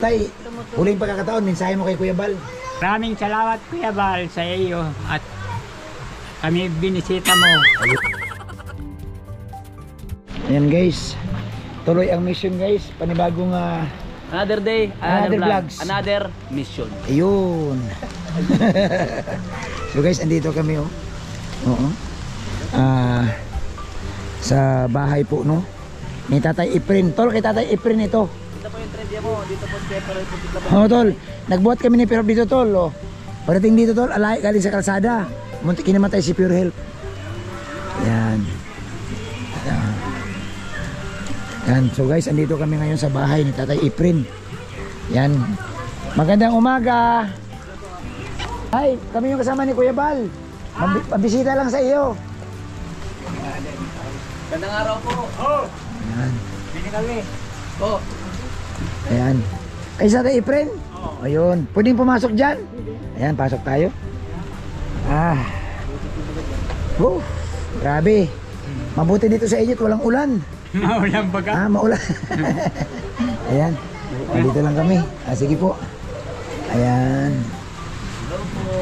Tay, huling pagkakataon, mensahe mo kay Kuya Bal. Maraming salamat Kuya Bal sa iyo at kami binisita mo. Ayan guys, tuloy ang mission guys, panibagong another day, another vlogs, another mission. Ayun. So guys, andito kami oh. Oo. Sa bahay po no ni Tatay Efren. Tol, kay Tatay Efren ito. Dito po yung trivia mo, dito po siya pero oh tol, nagbuhat kami ni Pure dito tol oh. Pagdating dito tol, alay galing sa kalsada. Muntik kinamatay si Pure Health. Yan. Yan. So guys, andito kami ngayon sa bahay ni Tatay Efren. Yan. Magandang umaga. Hi, kami yung kasama ni Kuya Bal. Mabisita lang sa iyo. Gandang araw po. Yan. Bini kami. Po. Ayan. Kay Tatay Efren? Ayun. Pwedeng pumasok dyan? Ayan, pasok tayo. Oh, grabe. Mabuti dito sa inyo, walang ulan. Maulan baga. Maulan. Ayan. Dito lang kami. Sige po. Ayan. Hello po.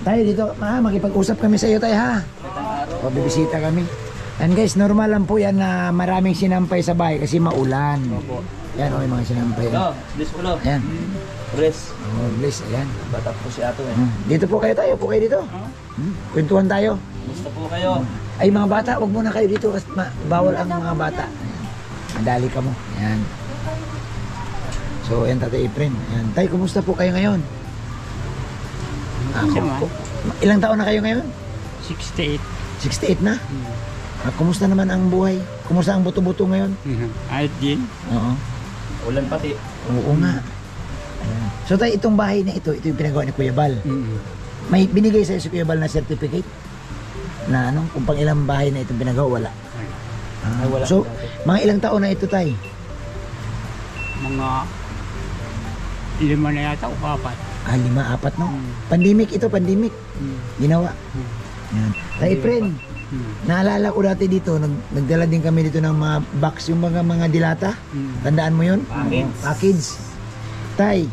Tayo dito, makipag-usap kami sa iyo tayo ha. Bibisita kami. And guys, normal lang po yan na maraming sinampay sa bahay kasi maulan. Yan o, yung mga sinampay. Bless po love. Ayan. Bless. Bless, ayan. Bata po si Ato eh. Dito po kayo tayo, po kayo dito. Kwentuhan tayo. Gusto po kayo. Ay mga bata, wag muna kayo dito kasi bawal ang mga bata. Madali ka mo. Ayan. So, ayan Tatay Efren. Ayan. Tay, kumusta po kayo ngayon? Ilang taon na kayo ngayon? 68. 68 na? Kumusta naman ang buhay? Kumusta ang buto-buto ngayon? Ayot din. Oo. Ulan pati. Oo nga. Ayan. So tayo, itong bahay na ito yung pinagawa ni Kuya Bal. May binigay sa'yo si Kuya Bal na certificate? Na ano, kung pang ilang bahay na itong pinagawa, wala. Ay, wala. So, mga ilang taon na ito tay? Mga 5 na yata o 4. 5, 4 no? Pandemic ito, pandemic. Ginawa. Yan. Tay Efren, naalala ko dati dito, nagdala din kami dito ng mga box, yung mga dilata. Tandaan mo yun? Package. Tay,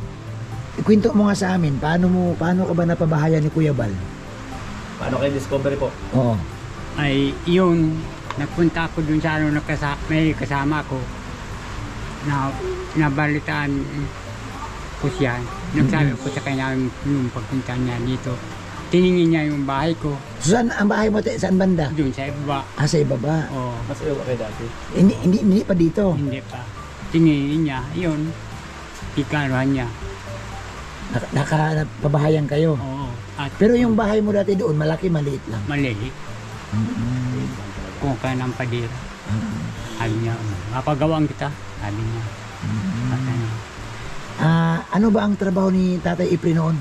ikwento mo nga sa amin, paano ka ba napabahayan ni Kuya Bal? Paano kayo discovery po? Oo. Ay yun, nagpunta ako dun sa may kasama ko na nabalitaan ko siya. Nagsabi ko sa kanya yung pagpunta niya dito. Tiningin niya yung bahay ko. So, saan ang bahay mo? Saan banda? Doon sa ibaba. Sa ibaba. Oo. Mas iyo kayo dati? Hindi pa dito. Hindi pa. Tiningin niya, yun. Ikaruhan niya. Nakapabahayan kayo. Oo. At Pero yung bahay mo dati doon, malaki, maliit lang. maliit. Kung kaya ng padira. Sabi niya, mapagawang kita. Sabi niya. Ano ba ang trabaho ni Tatay Efren noon?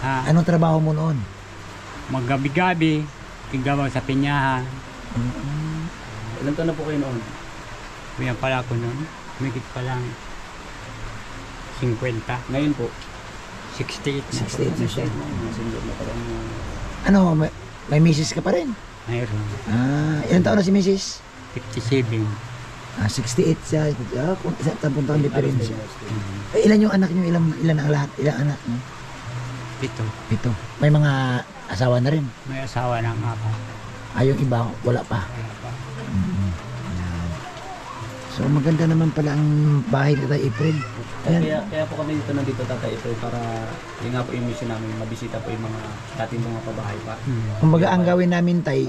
Anong trabaho mo noon? Maggabi-gabi, tigawa sa pinyahan. Ilan taon na po kayo noon? Kaya pala ko noon, migit pa lang 50. Ngayon po? 68 na. 68 na siya. Senior na parang... Ano, may misis ka pa rin? Mayroon. Ilang taon na si misis? 57. 68 siya. Kung isang taon diferensya. Ilan yung anak niyo? Ilan ang lahat? Ilang anak niyo? 7. May mga asawa na rin? May asawa ng 4. Yung iba, wala pa. So maganda naman pala ang bahay ni Tatay Efren. Kaya po kami dito nandito Tatay Efren para yung nga po yung mission namin, mabisita po yung mga dating mga pabahay pa. Kumbaga ang gawin namin tay,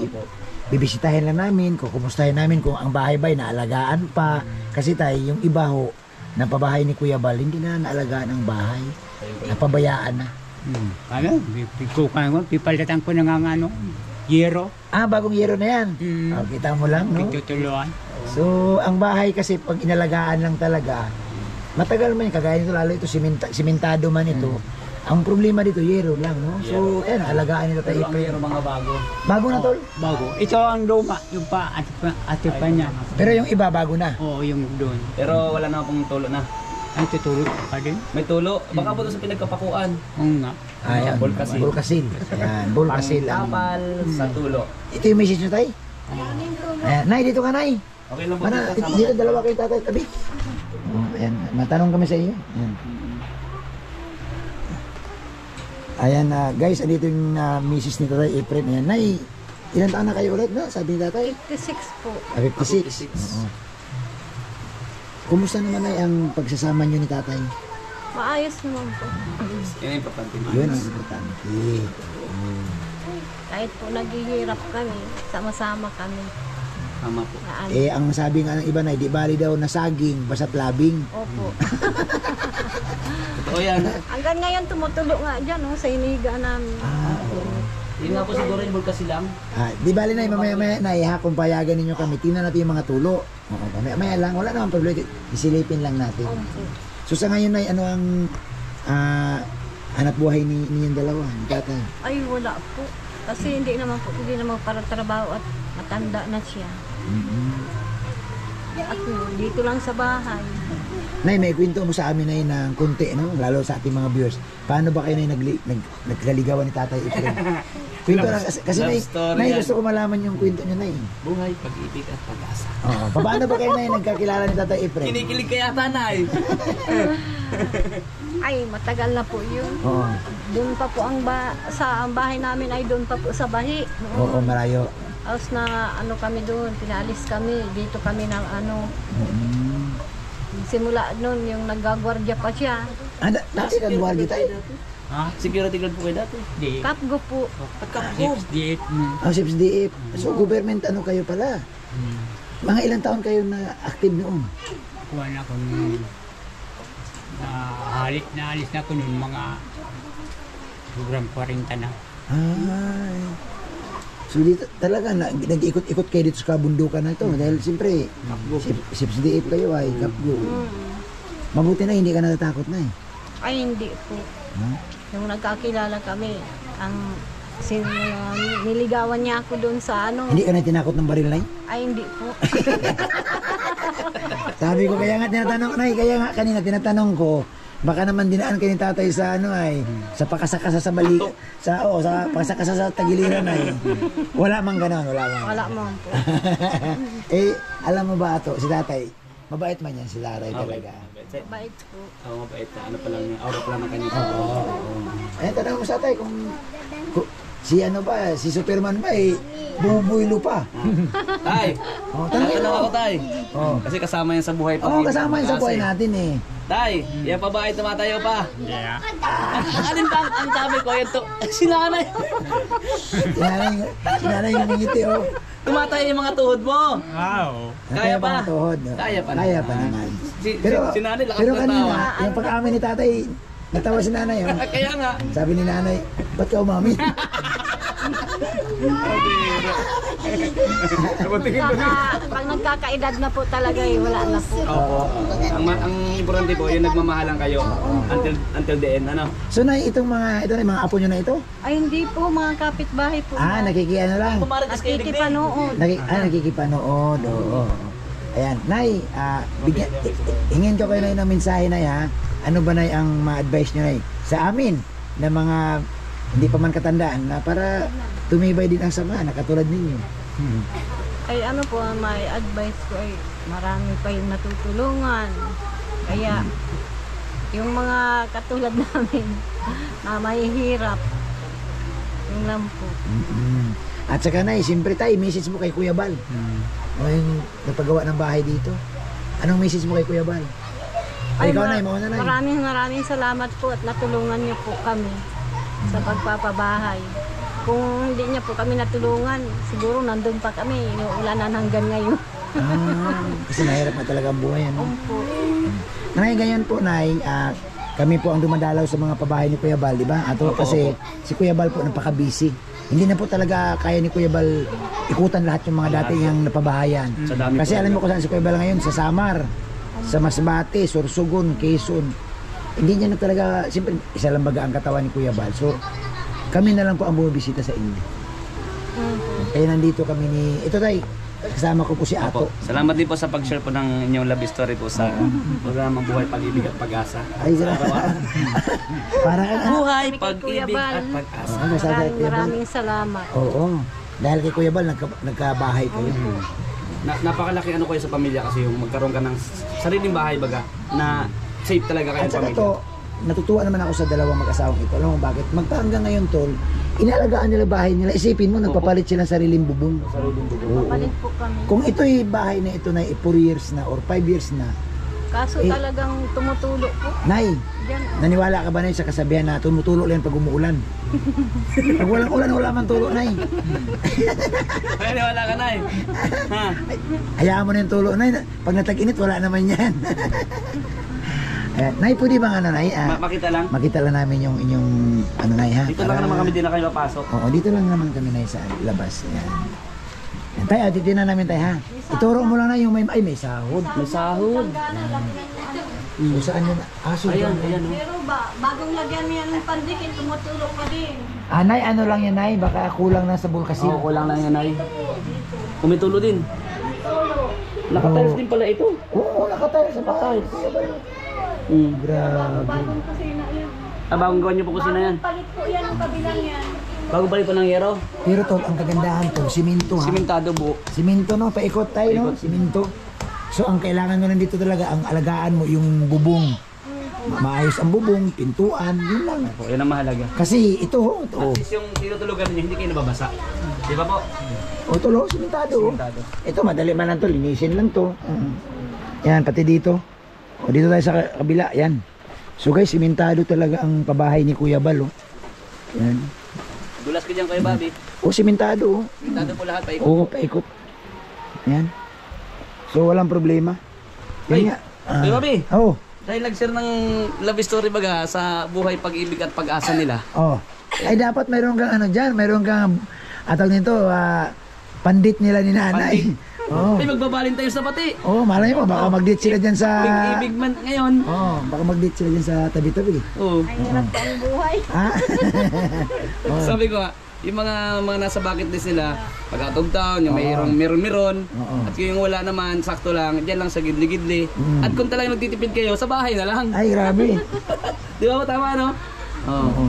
bibisitahin lang namin, kukumustahin namin kung ang bahay ba ay naalagaan pa. Kasi tay, yung iba ho, na pabahay ni Kuya Bal, hindi na naalagaan ang bahay. Napabayaan na. Ano? Pipalitan ko na nga ano, yero. Bagong yero na yan. Kita mo lang, no? Tutuluan. So, ang bahay kasi pag inalagaan lang talaga, matagal man, kagaya nito, lalo ito, simentado man ito. Ang problema dito, yero lang, no? So, ayan, alagaan nito tayo. Pero mga bago. Bago na, tol? Bago. Ito ang luma, yung pa, ate pa niya. Pero yung iba, bago na? Oo, yung doon. Pero wala na pong tulo na. Ay, tutulog pa din. May tulo. Baka po doon sa pinagkapakuan. Oo nga. Ayan, Bulkasil. Bulkasil. Ayan, Bulkasil. Pangtapal sa tulo. Ito yung message nyo, tay? Ayan, Nay, dito ka, Nay. Okay lang po. Dito, dalawa kayo tatay, tabi. Ayan, matanong kami sa iyo. Ayan. Ayan, guys, andito yung misis ni Tatay Efren. Ayan, Nay, ilan taon na kayo ulit, no? Sabi ni Tatay? 56 po. 56. Oo. Kumusta naman ay ang pagsasama niyo ni Tatay? Maayos naman po. Yan ang importante. Yun ang importante. Kahit po naghihirap kami, sama-sama kami. Tama po. Na ano. Eh, ang sabi nga ng iba na, di bali daw na saging, basta't labing. Opo. Totoo yan. Hanggang ngayon tumutulo nga dyan, oh, sa iniga namin. Yun nga po siguro yung bulka silang. Di bali na, mamaya-maya na, kung payagan ninyo kami, tingnan natin yung mga tulo. Oo, mamaya lang, wala naman problema. Isilipin lang natin. Opo. So sa ngayon ay ano ang hanap buhay ninyong dalawa, ni Tatay? Ay, wala po. Kasi hindi naman para trabaho at matanda na siya. At dito lang sa bahay. Nay, may kwento mo sa amin na ng kunti, no? Lalo sa ating mga viewers. Paano ba kayo nagkaligawan ni Tatay Efren? Kwento lang, kasi Love nay, story nay, yan. gusto ko malaman yung kwento nyo, Nay. Buhay, pag-ibig at pag-asa. Oo. Paano ba kayo, Nay, nagkakilala ni Tatay Efren? Kinikilig kaya tanay. Ay, matagal na po yun. Oo. Doon pa po ang bahay namin ay doon pa po sa bahi. Oo, malayo. Tapos na ano kami doon, pinalis kami. Dito kami ng ano, simula noon yung naggagwardya pa siya. Dati nag-wargi tayo. Ha? Security guard po kayo dati. Di. Kapgo po. 68 mo. Sips DF. So, government ano kayo pala? Mga ilang taon kayo na active noon? Kuha na ako nung naalis na ako nung mga program 40 na. Ay. So dito talaga nag-ikot-ikot kayo dito sa kabundukan na ito dahil siyempre Sips DF kayo ay kapgo. Mabuti na hindi ka natatakot na eh. Ay, hindi po. Huh? Yung nagkakilala kami, niligawan niya ako doon sa ano. Hindi ka na tinakot ng baril na eh? Ay, hindi po. Sabi ko kaya nga kanina tinatanong ko, baka naman dinaan kayo ni Tatay sa ano ay sa pakasakasa sa bali sa pakasakasa sa tagiliran ay wala mang gano'n, wala mang. Wala mo po. Alam mo ba ato si Tatay, mabait man yan si Tatay talaga. Bait po. Oo, mabait na. Ano pa lang yung aura pa lang ng kanyang Ayun, tanong mo sa Tatay kung si ano ba, si Superman ba bubuylo pa. Tay! Tanong Tanong ako, Tay. Kasi kasama yan sa buhay pa. kasama yun sa buhay natin eh. Tay, yan pa ba ay tumatayo pa? Yeah. Alin ba ang sabi ko? Ito, si nanay. Sinanay yung ngiti oh. Tumatayo yung mga tuhod mo. Wow. Kaya pa. Ang tuhod. No? Kaya pa Kaya naman. pa naman. Si nanay lakas Pero ng kanina, tawa. yung pag-amin ni Tatay, natawa si nanay oh. Kaya nga. Sabi ni nanay, ba't ka umami? Pag nagkakaedad na po talaga wala na po. Opo. Ang importante po, yung nagmamahalan kayo until the end, ano? So na itong mga apo nyo na ito? Ay, hindi po, mga kapitbahay po. Nakikiano lang. Pumaritas kayo digdig. Nakikipanood. Nakikipanood. Oo. Ayan, Nay, hingin ko kayo Nay ng mensahe Nay ha. Ano ba Nay ang ma-advise nyo Nay sa amin na mga hindi pa man katandaan na para tumibay din ang samahan na katulad ninyo? Ay ano po, may advice ko ay marami pa yung natutulungan. Kaya yung mga katulad namin na mahihirap, yung lang po. At saka Nay, siyempre tayo, message mo kay Kuya Bal. O yung napagawa ng bahay dito. Anong message mo kay Kuya Bal? Ay, ikaw Nay, mauna Nay. Maraming salamat po at natulungan niyo po kami sa pagpapabahay. Kung hindi niya po kami natulungan, siguro nandun pa kami, inuulanan hanggang ngayon. Kasi nahirap na talaga ang buhay. Ano? Opo. Nay, ganyan po Nay, kami po ang dumadalaw sa mga pabahay ni Kuya Bal, di ba? Ato kasi si Kuya Bal po napaka-busy. Hindi na po talaga kaya ni Kuya Bal ikutan lahat yung mga dati niyang napabahayan. Kasi alam mo kung saan si Kuya Bal ngayon, sa Samar, sa Masbate, Sorsogon, Quezon. Hindi niya na talaga, siyempre isa lang baga ang katawan ni Kuya Bal. So kami na lang po ang bumibisita sa inyo. Kaya nandito kami ni, ito Tay, kasama ko po si Ato. Salamat din po sa pag-share po ng inyong love story po sa programang Buhay, Pag-ibig at Pag-asa. Ay, parang Buhay, Kay Kuya Pag-ibig Bal. at Pag-asa. Maraming salamat. Oo. Dahil kay Kuya Bal, nagkabahay kayo. napakalaki ano kayo sa pamilya kasi yung magkaroon ka ng sariling bahay baga na safe talaga At kayong saka pamilya. to, natutuwa naman ako sa dalawang mag-asawang ito. Alam mo bakit? Hanggang ngayon, tol, inalagaan nila bahay nila. Isipin mo, nagpapalit sila ng sariling bubong. Sariling bubong. Oo. Papalit po kami. Kung ito'y bahay na ito na 4 years na or 5 years na, Kaso talagang tumutulo po. Nay, Diyan. naniwala ka ba Nay sa kasabihan na tumutulo lang pag umuulan? Pag walang ulan, wala man tulo, Nay. Ay, wala ka na eh. Ha? Hayaan mo na yung tulo, Nay. Pag natag-init, wala naman yan. Nay, pwede ba nga, Nay? Makita lang. Makita lang namin yung inyong, ano, Nay, ha? Dito lang naman kami din na kayo papasok. Oo, dito lang naman kami, Nay, sa labas. Yan. Yan, Tay, titignan namin, Tay, ha? Ituro mo lang na yung may sahod. May sahod. So, saan yun? Aso. Ayan, ayan. Oh. Pero bagong lagyan niya ng pandikit, tumutulog pa din. Nay, ano lang yan, Nay? Baka kulang na sa bulkasin. Oo, kulang lang yan ay. Kumitulo din. Nakatiles din pala ito. Oo, nakatayo sa bahay. Grabe. Bagong kusina yan. Bagong gawin niyo po kusina yan. Palit po yan ang kabilang yan. Bago balik pa ng yero. Pero tol, ang kagandahan tol, siminto ha. Simentado buo. Siminto no, paikot tayo no, Paikot. siminto. So ang kailangan mo nandito talaga, ang alagaan mo yung bubong. Maayos ang bubong, pintuan, yun lang. Po, yan ang mahalaga. Kasi ito, At least yung tinutulugan niyo, hindi kayo nababasa. Di ba po? tulo, simentado. Simentado. Ito, madali man lang to, linisin lang to. Yan, pati dito. O dito tayo sa kabila, yan. So guys, simentado talaga ang pabahay ni Kuya Bal, oh. Yan. Dulas ka dyan kayo, Bobby. O, simentado, oh. Simentado po lahat pa ikaw. Oo, paikot. Yan. So, walang problema. Yan Ay, nga. Kuya Bobby. Oo. Dahil nag-share ng love story baga sa buhay, pag-ibig at pag-asa nila. Oh. Ay dapat mayroon kang ano diyan, mayroon kang atag nito, pandit nila ni nanay. Oh. Ay, magbabalin tayo sa pati. Oh, malay mo baka mag-date sila diyan sa Pag-ibig man ngayon. Oh, baka mag-date sila diyan sa tabi-tabi. Oo. Ay, hirap po ang buhay. Ha? Oh. Sabi ko yung mga nasa bucket list nila, pag out of town, yung mayroong meron. Oo. At yung wala naman, sakto lang, diyan lang sa gidli-gidli. At kung talagang nagtitipid kayo, sa bahay na lang. Ay, grabe. Di ba? Tama, no? Oo. Oo.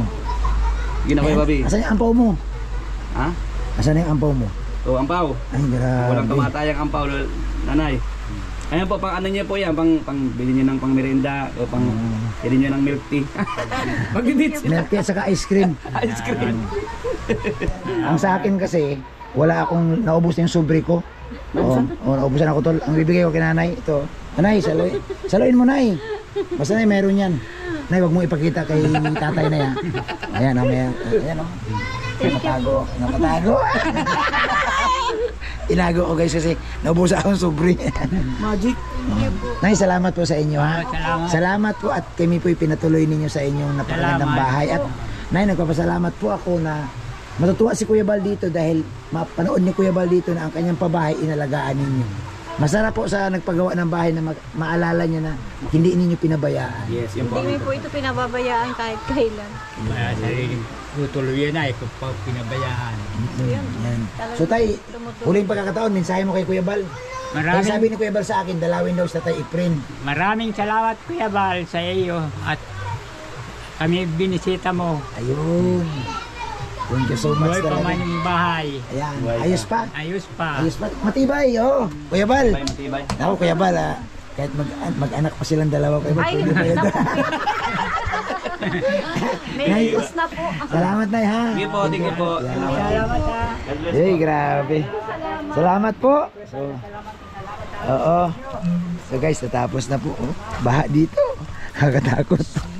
Ginawa yung Bobby. Asan yung ampaw mo? Ha? Asan yung ampaw mo? Oo, ampaw. Ay, grabe. Walang kamatayang ampaw, nanay. Ayan po, pang ano niyo po yan, pang bilhin niyo ng pang merienda o pang bilhin niyo ng milk tea. Mag-date sila. Milk tea at saka ice cream. Ice cream. Ang sa akin kasi, wala akong naubos na yung sobre ko. Oo, naubusan ako tol. Ang bibigay ko kay nanay, ito. Nanay, saluin mo nay. Basta nay, meron yan. Nay, wag mo ipakita kay tatay na yan. Ayan, ayan, ayan o. Nakatago. Inago ko guys kasi naubusan akong sobre. Magic. Nay, salamat po sa inyo ha. Salamat. Salamat po at kami po pinatuloy ninyo sa inyong napakagandang Salamat. bahay. At Nay, nagpapasalamat po ako na matutuwa si Kuya Bal dito dahil mapanood ni Kuya Bal dito na ang kanyang pabahay inalagaan ninyo. Masarap po sa nagpagawa ng bahay na maalala niya na hindi ninyo pinabayaan. Yes, yun po. Hindi po ito pinababayaan kahit kailan. Kaya sarili tutuloy yan ay kung pa pinabayaan. Yan. So tay, huling pagkakataon, mensahe mo kay Kuya Bal. Kaya sabi ni Kuya Bal sa akin, dalawin daw sa Tatay Efren. Maraming salamat Kuya Bal sa iyo at kami binisita mo. Ayun. Thank you so much Buhay pa man talaga. yung bahay. Ayan, Buhay pa. ayos pa. Ayos pa. Ayos pa. Matibay, oh. Kuya Bal. Matibay, matibay. Ako, Kuya Bal, kahit mag-anak pa silang dalawa, Kuya Bal. Ay, pwede pa yun. may iwas na po. Salamat na ha. Sige po, thank you po. Salamat ha. God bless. Hey, grabe. Salamat po. So, oo. So guys, natapos na po. Oh. Baha dito. Nakakatakot.